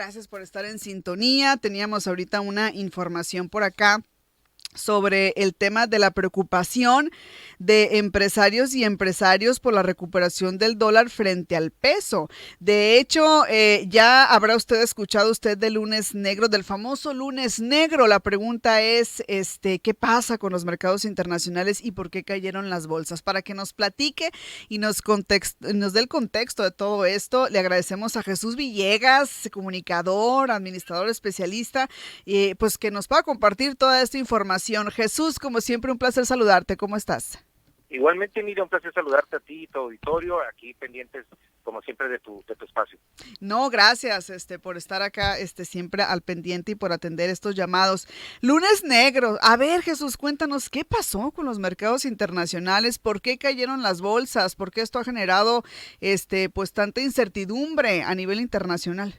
Gracias por estar en sintonía. Teníamos ahorita una información por acá sobre el tema de la preocupación de empresarios y empresarios por la recuperación del dólar frente al peso. De hecho, ya habrá usted del lunes negro, del famoso lunes negro. La pregunta es, ¿qué pasa con los mercados internacionales y por qué cayeron las bolsas? Para que nos platique y nos dé el contexto de todo esto, le agradecemos a Jesús Villegas, comunicador, administrador especialista, pues que nos pueda compartir toda esta información. Jesús, como siempre, un placer saludarte. ¿Cómo estás? Igualmente, Miriam, un placer saludarte a ti y tu auditorio, aquí pendientes, como siempre, de tu espacio. No, gracias, por estar acá, siempre al pendiente y por atender estos llamados. Lunes negro. A ver, Jesús, cuéntanos qué pasó con los mercados internacionales, por qué cayeron las bolsas, por qué esto ha generado, pues tanta incertidumbre a nivel internacional.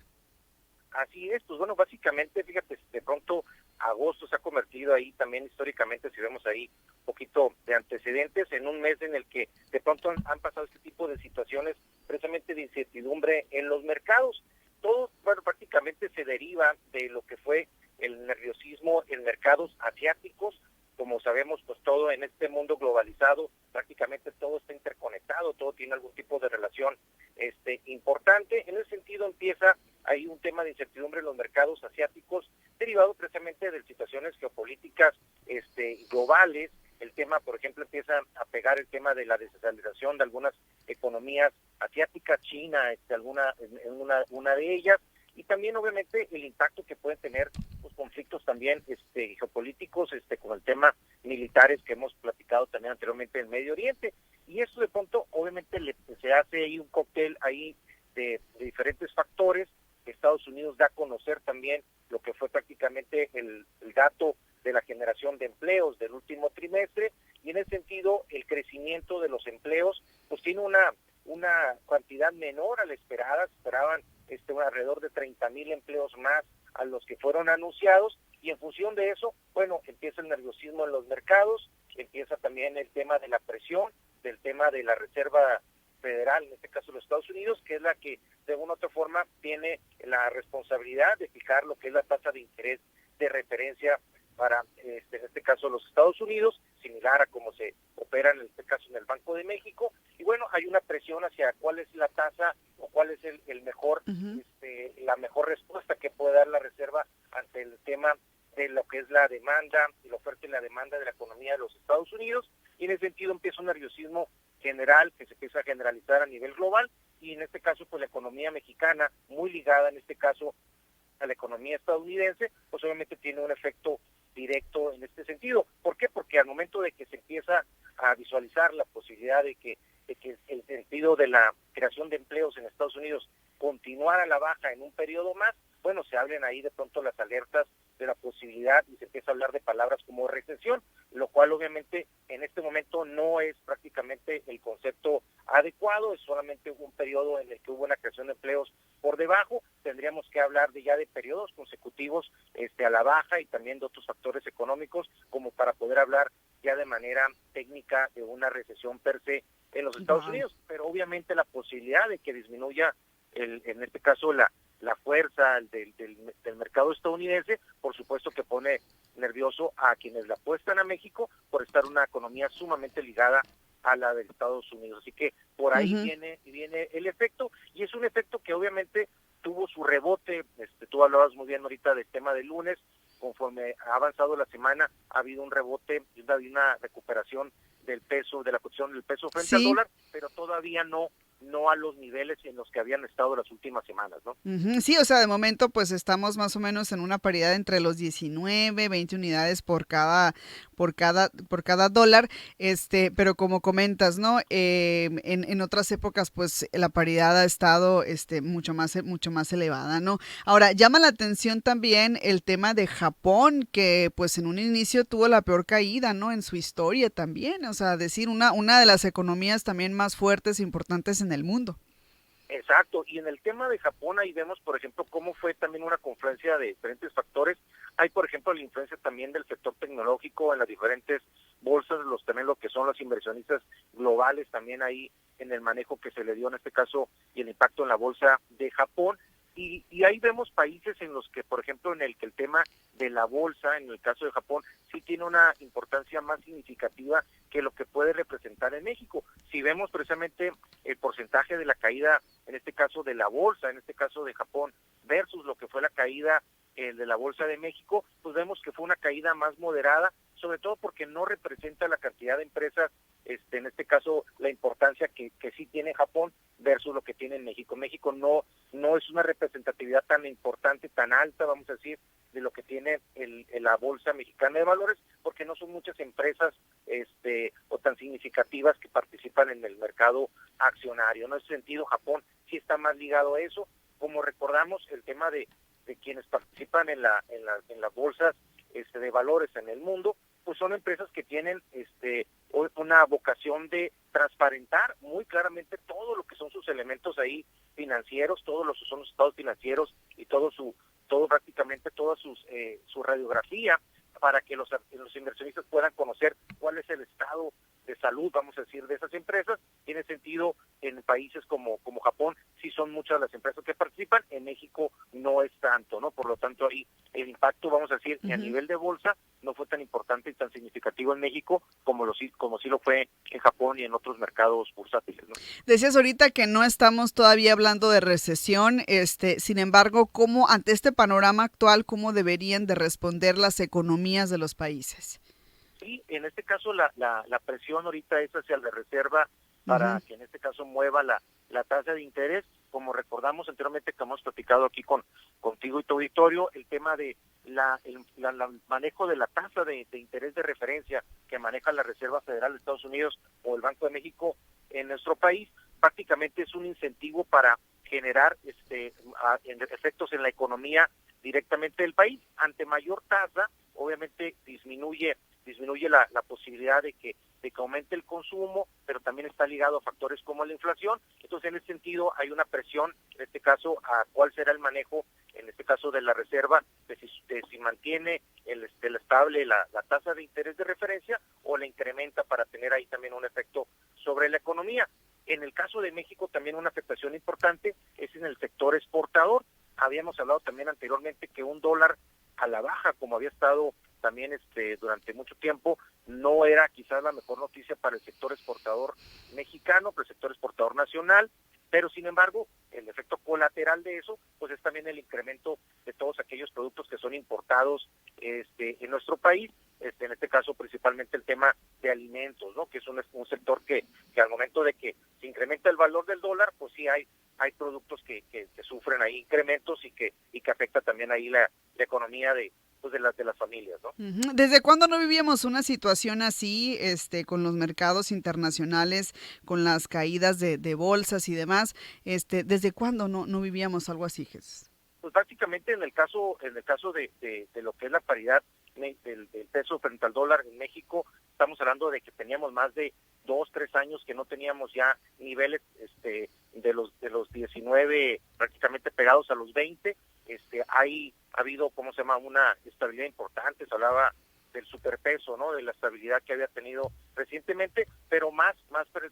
Así es, pues bueno, básicamente, fíjate, de pronto agosto se ha convertido ahí también históricamente, si vemos ahí un poquito de antecedentes, en un mes en el que de pronto han pasado este tipo de situaciones precisamente de incertidumbre en los mercados. Todo, bueno, prácticamente se deriva de lo que fue el nerviosismo en mercados asiáticos. Como sabemos, pues todo en este mundo globalizado, prácticamente todo está interconectado, todo tiene algún tipo de relación importante. En ese sentido empieza ahí un tema de incertidumbre en los mercados asiáticos, derivado precisamente de situaciones geopolíticas globales. El tema, por ejemplo, empieza a pegar el tema de la desaceleración de algunas economías asiáticas, China, una de ellas, y también obviamente el impacto que pueden tener los conflictos también geopolíticos, con el tema militares que hemos platicado también anteriormente en Medio Oriente. Y eso de pronto obviamente se hace ahí un cóctel ahí de diferentes factores. Estados Unidos da a conocer también lo que fue prácticamente el dato de la generación de empleos del último trimestre, y en ese sentido el crecimiento de los empleos pues tiene una cantidad menor a la esperada. Esperaban alrededor de 30,000 empleos más a los que fueron anunciados, y en función de eso, bueno, empieza el nerviosismo en los mercados, empieza también el tema de la presión, del tema de la Reserva Federal, en este caso los Estados Unidos, que es la que de una u otra forma tiene la responsabilidad de fijar lo que es la tasa de interés de referencia para, en este caso, los Estados Unidos, similar a como se opera en este caso en el Banco de México. Y bueno, hay una presión hacia cuál es la tasa o cuál es el mejor, la mejor respuesta que puede dar la Reserva ante el tema de lo que es la demanda y la oferta y la demanda de la economía de los Estados Unidos. Y en ese sentido empieza un nerviosismo general que se empieza a generalizar a nivel global, y en este caso pues la economía mexicana, muy ligada en este caso a la economía estadounidense, pues obviamente tiene un efecto directo en este sentido. ¿Por qué? Porque al momento de que se empieza a visualizar la posibilidad de que el sentido de la creación de empleos en Estados Unidos continuara a la baja en un periodo más, bueno, se abren ahí de pronto las alertas de la posibilidad y se empieza a hablar de palabras como recesión, lo cual obviamente en este momento no es prácticamente el concepto adecuado, es solamente un periodo en el que hubo una creación de empleos por debajo. Tendríamos que hablar de periodos consecutivos a la baja, y también de otros factores económicos como para poder hablar ya de manera técnica de una recesión per se en los Estados Unidos. Pero obviamente la posibilidad de que disminuya en este caso la fuerza del mercado estadounidense, por supuesto que pone nervioso a quienes le apuestan a México por estar una economía sumamente ligada a la de Estados Unidos. Así que por ahí viene el efecto, y es un efecto que obviamente tuvo su rebote. Tú hablabas muy bien ahorita del tema del lunes. Conforme ha avanzado la semana, ha habido un rebote y una recuperación del peso, de la cotización del peso frente al dólar, pero todavía no a los niveles en los que habían estado las últimas semanas, ¿no? Sí, o sea, de momento pues estamos más o menos en una paridad entre los 19, 20 unidades por cada dólar, pero como comentas, ¿no? En otras épocas pues la paridad ha estado mucho más elevada, ¿no? Ahora, llama la atención también el tema de Japón, que pues en un inicio tuvo la peor caída, ¿no? En su historia también, o sea, decir una de las economías también más fuertes e importantes en el mundo. Exacto, y en el tema de Japón ahí vemos, por ejemplo, cómo fue también una confluencia de diferentes factores. Hay, por ejemplo, la influencia también del sector tecnológico en las diferentes bolsas, también lo que son los inversionistas globales también ahí en el manejo que se le dio en este caso y el impacto en la bolsa de Japón. Y hay ahí vemos países en los que, por ejemplo, en el que el tema de la bolsa, en el caso de Japón, sí tiene una importancia más significativa que lo que puede representar en México. Si vemos precisamente el porcentaje de la caída, en este caso de la bolsa, en este caso de Japón, versus lo que fue la caída de la bolsa de México, pues vemos que fue una caída más moderada, sobre todo porque no representa la cantidad de empresas, en este caso la importancia que sí tiene Japón versus lo que tiene en México. México no es una representatividad tan importante, tan alta, vamos a decir, de lo que tiene la Bolsa Mexicana de Valores, porque no son muchas empresas o tan significativas que participan en el mercado accionario. En ese sentido, Japón sí está más ligado a eso. Como recordamos, el tema de quienes participan en las bolsas de valores en el mundo, pues son empresas que tienen una vocación de transparentar muy claramente todo lo que son sus elementos ahí financieros, todos los son los estados financieros y todo prácticamente toda su radiografía, para que los inversionistas puedan conocer cuál es el estado de salud, vamos a decir, de esas empresas. Tiene sentido en países como Japón, sí son muchas las empresas que participan, en México no es tanto, ¿no? Por lo tanto, ahí el impacto, vamos a decir, a nivel de bolsa, no fue tan importante y tan significativo en México como sí lo fue en Japón y en otros mercados bursátiles, ¿no? Decías ahorita que no estamos todavía hablando de recesión, sin embargo, ¿cómo ante este panorama actual, cómo deberían de responder las economías de los países? Sí, en este caso la presión ahorita es hacia la reserva para que en este caso mueva la tasa de interés. Como recordamos anteriormente que hemos platicado aquí contigo y tu auditorio, el tema de el manejo de la tasa de interés de referencia que maneja la Reserva Federal de Estados Unidos o el Banco de México en nuestro país, prácticamente es un incentivo para generar efectos en la economía directamente del país. Ante mayor tasa, obviamente disminuye la posibilidad de que aumente el consumo, pero también está ligado a factores como la inflación. Entonces, en ese sentido, hay una presión, en este caso, a cuál será el manejo, en este caso de la reserva, de si mantiene estable la tasa de interés de referencia o la incrementa para tener ahí también un efecto sobre la economía. En el caso de México, también una afectación importante es en el sector exportador. Habíamos hablado también anteriormente que un dólar a la baja, como había estado también durante mucho tiempo, no era quizás la mejor noticia para el sector exportador mexicano, para el sector exportador nacional, pero sin embargo, el efecto colateral de eso, pues es también el incremento de todos aquellos productos que son importados en nuestro país, en este caso principalmente el tema de alimentos, ¿no? Que es un sector que al momento de que se incrementa el valor del dólar, pues sí hay productos que sufren ahí incrementos y que afecta también ahí la economía de las familias, ¿no? ¿Desde cuándo no vivíamos una situación así, con los mercados internacionales, con las caídas de bolsas y demás? ¿Desde cuándo no vivíamos algo así, Jesús? Pues prácticamente en el caso de lo que es la paridad del peso frente al dólar en México, estamos hablando de que teníamos más de 2-3 años que no teníamos ya niveles de los 19 prácticamente pegados a los 20. Ha habido, una estabilidad importante. Se hablaba del superpeso, ¿no? De la estabilidad que había tenido recientemente, pero más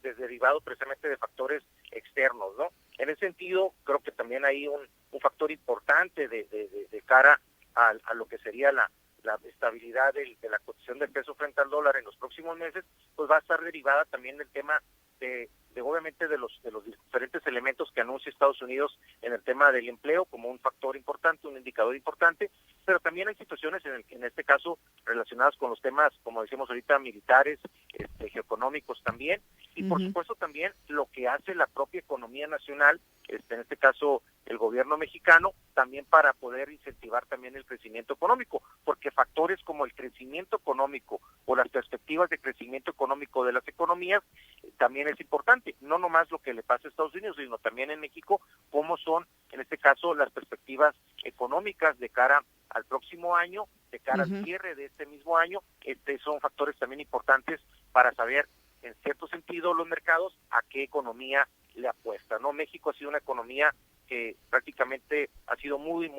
derivado precisamente de factores externos, ¿no? En ese sentido, creo que también hay un factor importante de cara a lo que sería la estabilidad de la cotización del peso frente al dólar en los próximos meses, pues va a estar derivada también del tema de obviamente de los diferentes elementos que anuncia Estados Unidos en el tema del empleo como un factor importante, un indicador importante, pero también hay situaciones en este caso relacionadas con los temas, como decíamos ahorita, militares, geoeconómicos también, y por supuesto también lo que hace la propia economía nacional, en este caso el gobierno mexicano, también para poder incentivar también el crecimiento económico, porque factores como el crecimiento económico o las perspectivas de crecimiento económico de las economías también es importante, no nomás lo que le pasa a Estados Unidos, sino también en México, cómo son, en este caso, las perspectivas económicas de cara al próximo año, de cara al cierre de este mismo año. Son factores también importantes para saber, en cierto sentido, los mercados a qué economía le apuesta, ¿no? México ha sido una economía que prácticamente ha sido muy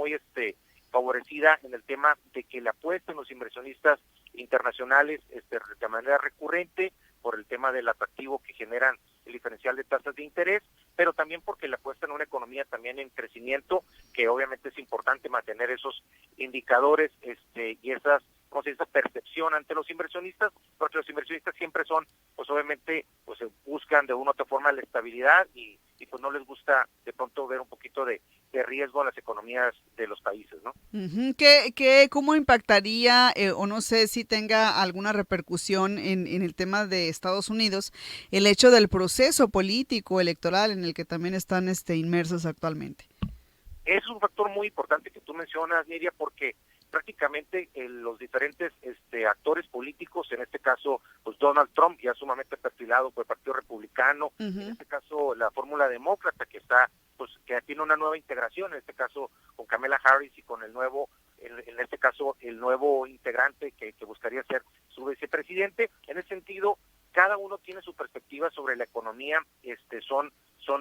favorecida en el tema de que le apuesten los inversionistas internacionales de manera recurrente por el tema del atractivo que generan el diferencial de tasas de interés, pero también porque le apuestan a una economía también en crecimiento, que obviamente es importante mantener esos indicadores y esas, ¿cómo se dice?, percepción ante los inversionistas, porque los inversionistas siempre son, pues obviamente, pues buscan de una u otra forma la estabilidad y pues no les gusta de pronto ver un poquito de riesgo a las economías de los países, ¿no? Ujú. ¿Cómo impactaría, o no sé si tenga alguna repercusión en el tema de Estados Unidos, el hecho del proceso político electoral en el que también están inmersos actualmente? Es un factor muy importante que tú mencionas, Nidia, porque prácticamente los diferentes actores políticos, en este caso pues Donald Trump, ya sumamente perfilado por el Partido Republicano, en Ujú. este caso la fórmula demócrata que está, pues que tiene una nueva integración, en este caso con Kamala Harris y con el nuevo, en este caso el nuevo integrante que buscaría ser su vicepresidente. En ese sentido, cada uno tiene su perspectiva sobre la economía,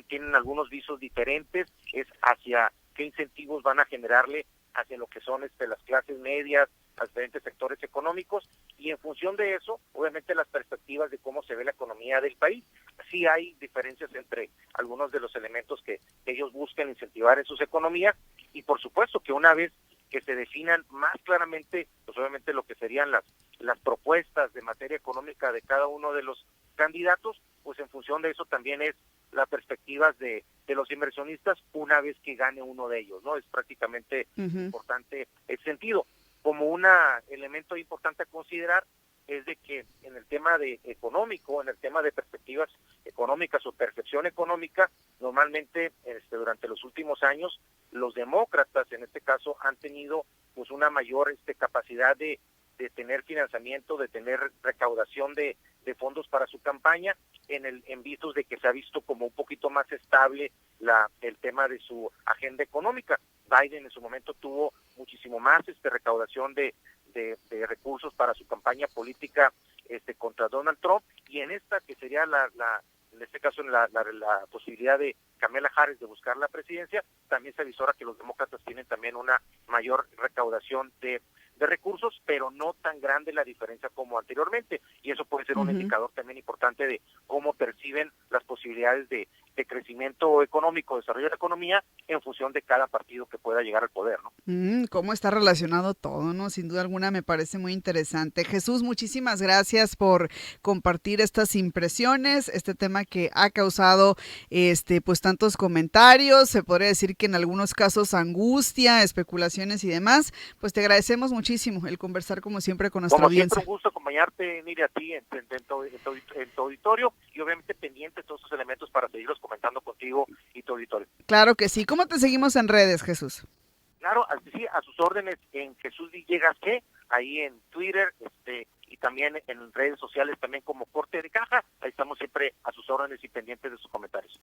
tienen algunos visos diferentes, es hacia qué incentivos van a generarle hacia lo que son las clases medias, a diferentes sectores económicos, y en función de eso, obviamente las perspectivas de cómo se ve la economía del país. Sí hay diferencias entre algunos de los elementos que ellos buscan incentivar en sus economías, y por supuesto que una vez que se definan más claramente, pues obviamente lo que serían las propuestas de materia económica de cada uno de los candidatos, pues en función de eso también es las perspectivas de los inversionistas una vez que gane uno de ellos, ¿no? Es prácticamente Ujú. importante ese sentido. Como un elemento importante a considerar es de que en el tema de económico, en el tema de perspectivas económicas o percepción económica, normalmente durante los últimos años los demócratas en este caso han tenido pues una mayor capacidad de tener financiamiento, de tener recaudación de fondos para su campaña, en vistos de que se ha visto como un poquito más estable el tema de su agenda económica. Biden en su momento tuvo muchísimo más recaudación de recursos para su campaña política contra Donald Trump, y en esta que sería en este caso la posibilidad de Kamala Harris de buscar la presidencia, también se avisora que los demócratas tienen también una mayor recaudación de recursos, pero no tan grande la diferencia como anteriormente, y eso puede ser un Ujú. indicador también importante de cómo perciben las posibilidades de crecimiento económico, desarrollo de la economía en función de cada partido que pueda llegar al poder, ¿no? Cómo está relacionado todo, ¿no? Sin duda alguna me parece muy interesante. Jesús, muchísimas gracias por compartir estas impresiones, este tema que ha causado, pues tantos comentarios, se podría decir que en algunos casos angustia, especulaciones y demás. Pues te agradecemos muchísimo el conversar como siempre con nuestra Como siempre, un audiencia. gusto acompañarte, Miri, a ti en tu auditorio, y obviamente pendiente de todos esos elementos para seguirlos comentando contigo y tu auditorio. Claro que sí. ¿Cómo te seguimos en redes, Jesús? Claro, sí, a sus órdenes en Jesús Villegas G, ahí en Twitter, y también en redes sociales también como Corte de Caja. Ahí estamos siempre a sus órdenes y pendientes de sus comentarios.